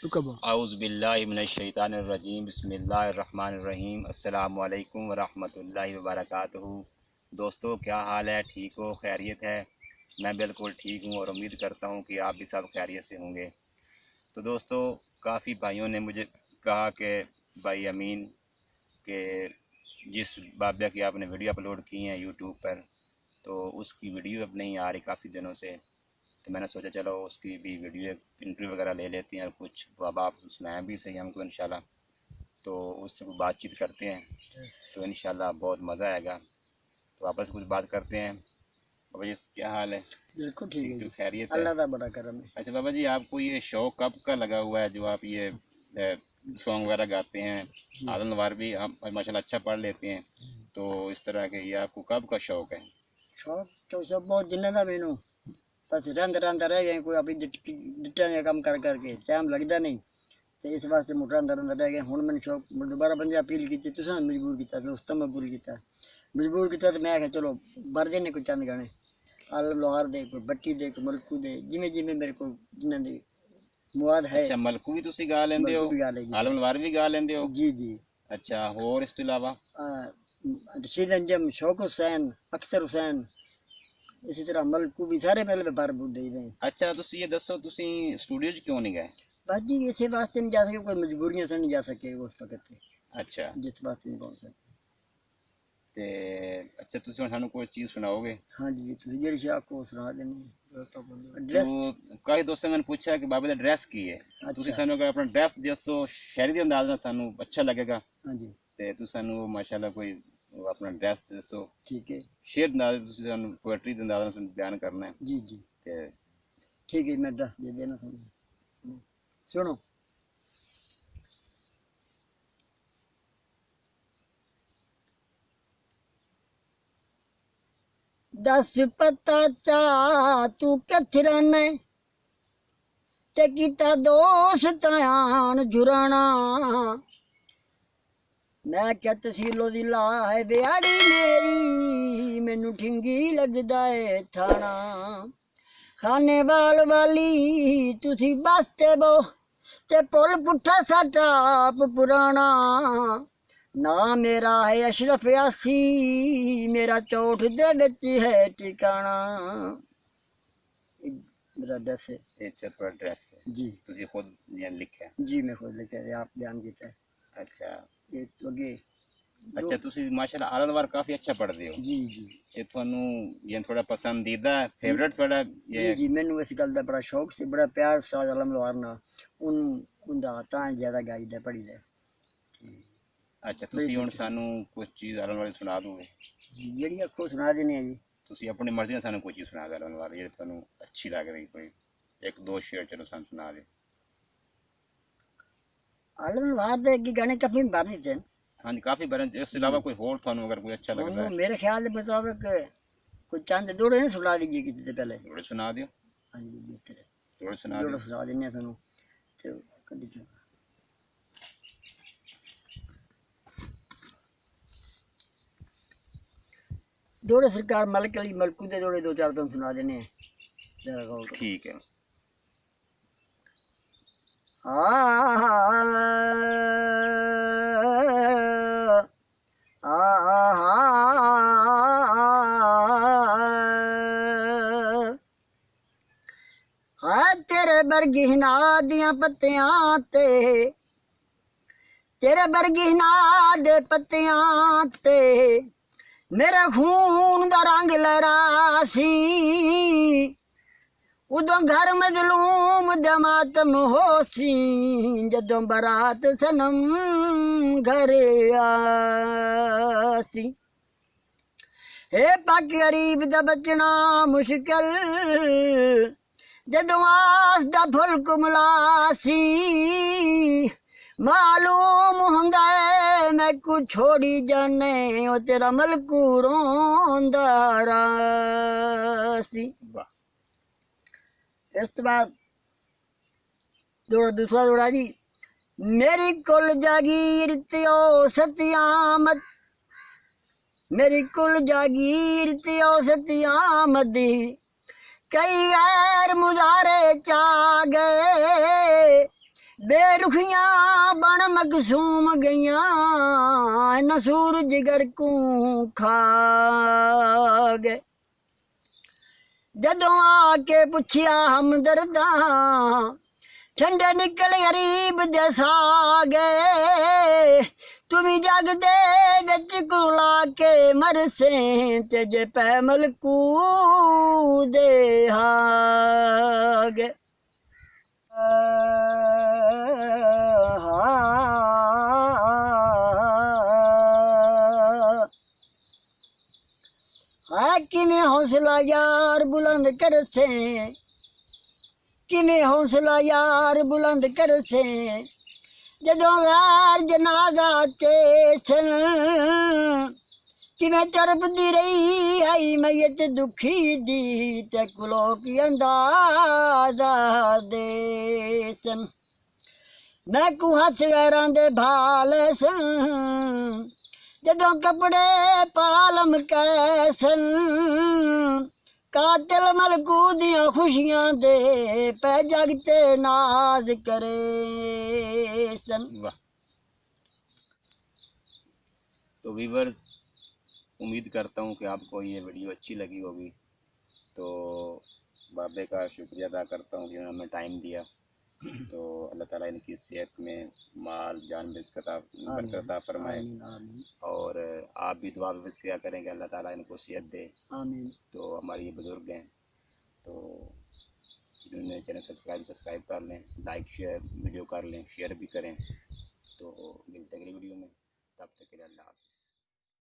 आऊज़ुबिल्लाहिमिनश्शैतानिर्रजीम बिस्मिल्लाहिर्रहमानिर्रहीम अस्सलामु अलैकुम वरहमतुल्लाहि वबरकातुहू। दोस्तों, क्या हाल है? ठीक हो? खैरियत है? मैं बिल्कुल ठीक हूँ और उम्मीद करता हूँ कि आप भी सब खैरियत से होंगे। तो दोस्तों, काफ़ी भाइयों ने मुझे कहा कि भाई अमीन के जिस बाबिया की आपने वीडियो अपलोड की हैं यूट्यूब पर, तो उसकी वीडियो अब नहीं आ रही काफ़ी दिनों से। तो मैंने सोचा चलो उसकी भी वीडियो इंटरव्यू वगैरह ले लेते हैं और कुछ अब आप सुनाएं भी सही हमको इंशाल्लाह। तो उससे कुछ बातचीत करते हैं तो इंशाल्लाह बहुत मज़ा आएगा। तो आपस कुछ बात करते हैं। बाबा जी, क्या हाल है? बिल्कुल ठीक है, खैरियत है? अल्लाह का बड़ा करम है। अच्छा बाबा जी, आपको ये शौक़ कब का लगा हुआ है जो आप ये सॉन्ग वगैरह गाते हैं? आदम नवार भी हम माशाल्लाह अच्छा पढ़ लेते हैं, तो इस तरह के ये आपको कब का शौक़ है? शौक तो सब बहुत दिन का मैनू, बस रंधा रह गए कोई अभी डिट्टा ने काम कर करके टाइम लगता नहीं, तो इस वास्ते मुझे रंधा रह गए। हुण मैंने शौक दोबारा बंदे अपील की, तुसा मजबूर किया, दोस्तों मजबूर किया, तो मैं आख्या चलो भर देने कोई चंद गाने, आलम लोहार दे, कोई बट्टी दे, कोई मलकू दे, जिमें जिमें मेरे को जिन्हें दे मुआद है। अच्छा, मलकू भी तुसी गा लेंदे हो? भी गा लेगी, आलम नवार भी गा लेंदे हो? जी जी। अच्छा, और इस तो इलावा? रशीद अंजम, शौक हुसैन, अख्तर हुसैन, इसी तरह मलकू भी सारे मेरे बार बुढ़ दे रहे हैं। अच्छा, तुसी ये दसो तुसी स्टूडियो च क्यों नहीं गए? बस जी इसी वास्ते नहीं जा सके, कोई मजबूरियां से नहीं जा सके उस वक्त। अच्छा, जिस वास्ते नहीं पहुंच सके। ते अच्छा, तुसी हुण सानू कोई चीज़ सुनाओगे? हाँ जी, तुम जेड़ी शाह को सुना देनी तो कई दोस्तों मैंने पूछा कि बाबा दा ड्रेस की है। तुसी सानू अगर अपना ड्रेस दियो तो शायरी दे अंदाज नाल सानू अच्छा लगेगा। हाँ जी, ते तुसी सानू माशाल्लाह कोई अपना ड्रेस दसो। ठीक है, शेर दे अंदाज तुसी सानू पोएट्री दे अंदाज नाल बयान करना है। जी जी, ते ठीक है, मैं ड्रेस दे देना तुम। सुनो, दस पता चा तू किथे रहना ते किता दोस्त आन जुराना। मैं क्या तसीलो दी ला है बेआड़ी मेरी, मैनू ठिंगी लगदा है थाना। खाने वाली तुसी बसते बो ते पुल पुट्ठा साटा पुराना। ना मेरा है अशरफ यासी, मेरा चौठ दे विच है ठिकाना। मेरा ड्रेस है, ये चतुर ड्रेस है जी, तुसी खुद ये लिखा है? जी मैं खुद लिखा है, आप बयान किया है। अच्छा ये तो अगे अच्छा, तुसी माशाल्लाह आला नवार काफी अच्छा पढ़दे हो। जी जी ये थानू ये थोड़ा पसंदीदा फेवरेट थोड़ा जी ये? जी, मैनू इस गल का बड़ा शौक से, बड़ा प्यार उस्ताद आलम लोहार नाल उनका तां ज्यादा गाई दा पढ़ी दा। अच्छा, तुसी हुण सानू कुछ चीज़ आलम वाली सुना दोगे? जी, जेड़ी आखो सुना देने जी। तुसी अपनी मर्जी नाल सानू कोई चीज़ सुना दो आलम वाली जेह्ड़ी थानू अच्छी लग रही, कोई एक दो शेर चलो सानू सुना दे। आलम लोहार दे अगे गाने काफी बार दिते हैं। हाँ जी, काफ़ी बार। इसके अलावा कोई होर थानू अगर कोई अच्छा लगता है? मेरे ख्याल के मुताबिक कोई चंद दोड़े ने सुना दीजिए किसी पहले। थोड़े सुना दियो। हाँ जी, बेहतर है, थोड़े सुना जोड़ा दियो। सुना देने सानू ते कड्डी चो। जोड़े सरकार मलक अली मलकू दे जोड़े दो चार तुम सुना देने हैं, जरा गौर करो। ठीक है। तेरे बरगी हिना दियां पत्तियां ते, तेरे बरगी हिना दे पत्तियां ते मेरे खून दा रंग लहरासी। उदों घर मजलूम दा मातम होसी, जदों बरात सनम घर आसी। हे पाक गरीब दा बचना मुश्किल, जदों आस दा फुल कुमलासी। मालूम हुंदा है मैं कुछ छोड़ी जाने, ओ तेरा मलकू रोंदा रासी। इस तो बाद दूसरा जोड़ा जी। मेरी कुल जागीर त्यो सतियामत, मेरी कुल जागीर त्यो सतियामत, कई गैर मुजारे चा गए, بے رخیاں بن مقصوم گئیاں نسور جگر کو کھا گئے جدوں آ کے پوچھیا ہمدرداں ٹھنڈے نکل غریب جیسا گئے تمہیں جگ دے وچ کلا کے مرسیں تے جے پے ملکو دے ہاگ کیویں حوصلہ یار بلند کرسے کیویں حوصلہ یار بلند کرسے جدوں غیر جنازہ چیسن کیویں تڑپدی رہی آئی میت دکھی دی تے کلو کی اندازہ دیسن میں کو ہاتھ غیراں دے بھالے سن جدوں کپڑے پالم کیسن قاتل ملکو دیاں خوشیاں دے پہ جگتے ناز کرے سن واہ. تو ویورز امید کرتا ہوں کہ آپ کو یہ ویڈیو اچھی لگی ہوگی. تو بابے کا شکریہ ادا کرتا ہوں کہ انہوں نے ہمیں ٹائم دیا. تو اللہ تعالیٰ ان کی صحت میں مال جان برکت عطا فرمائے. آمین آمین اور آپ بھی دعا بفض کیا کریں کہ اللہ تعالیٰ ان کو صحت دے. آمین. تو ہمارے یہ بزرگ ہیں تو جنہوں نے چینل سبسکرائب کر لیں, لائک شیئر ویڈیو کر لیں, شیئر بھی کریں. تو ملتے ہیں اگلی ویڈیو میں, تب تک کے لیے اللہ حافظ.